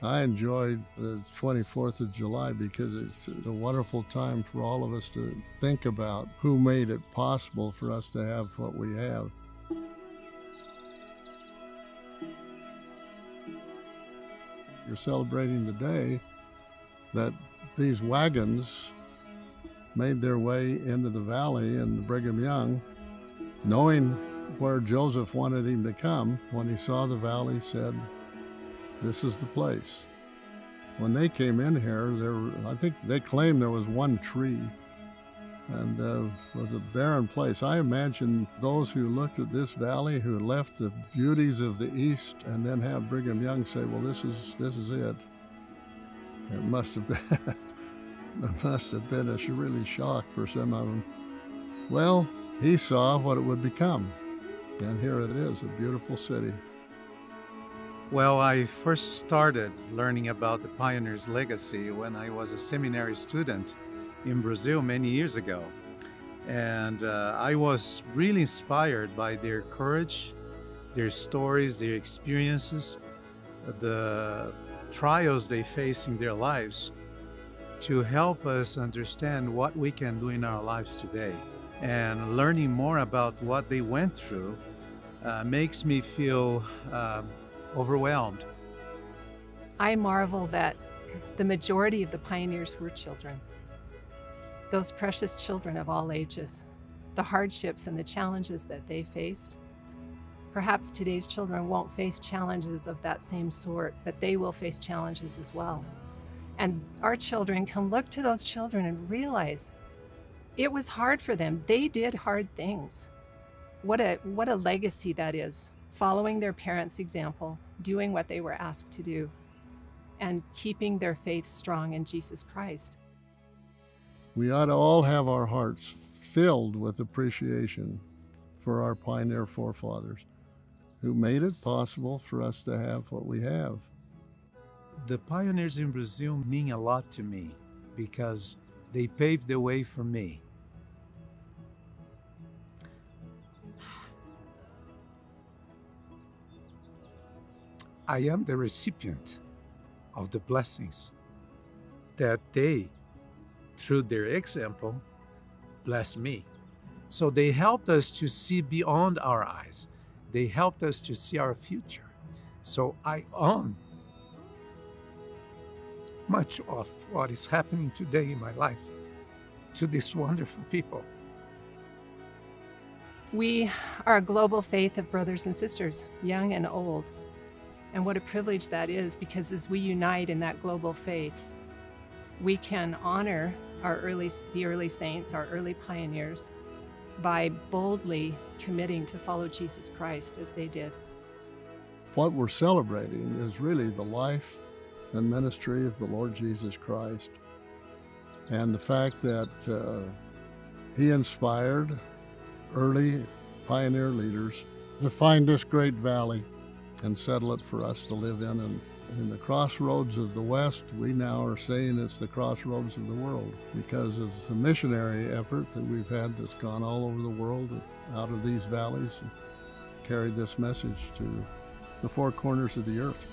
I enjoyed the 24th of July because it's a wonderful time for all of us to think about who made it possible for us to have what we have. You're celebrating the day that these wagons made their way into the valley in Brigham Young, knowing where Joseph wanted him to come. When he saw the valley, said, "This is the place." When they came in here, I think they claimed there was one tree, and was a barren place. I imagine those who looked at this valley, who left the beauties of the East, and then have Brigham Young say, "Well, this is it." It must have been it must have been a really shock for some of them. Well, he saw what it would become, and here it is, a beautiful city. Well, I first started learning about the pioneers' legacy when I was a seminary student in Brazil many years ago. And I was really inspired by their courage, their stories, their experiences, the trials they face in their lives to help us understand what we can do in our lives today. And learning more about what they went through makes me feel overwhelmed. I marvel that the majority of the pioneers were children. Those precious children of all ages, the hardships and the challenges that they faced. Perhaps today's children won't face challenges of that same sort, but they will face challenges as well. And our children can look to those children and realize it was hard for them. They did hard things. What a legacy that is, following their parents' example, doing what they were asked to do, and keeping their faith strong in Jesus Christ. We ought to all have our hearts filled with appreciation for our pioneer forefathers who made it possible for us to have what we have. The pioneers in Brazil mean a lot to me because they paved the way for me. I am the recipient of the blessings that they, through their example, blessed me. So they helped us to see beyond our eyes. They helped us to see our future. So I own much of what is happening today in my life to these wonderful people. We are a global faith of brothers and sisters, young and old. And what a privilege that is, because as we unite in that global faith, we can honor the early saints, our early pioneers, by boldly committing to follow Jesus Christ as they did. What we're celebrating is really the life and ministry of the Lord Jesus Christ, and the fact that he inspired early pioneer leaders to find this great valley and settle it for us to live in. And in the crossroads of the West, we now are saying it's the crossroads of the world because of the missionary effort that we've had that's gone all over the world out of these valleys and carried this message to the four corners of the earth.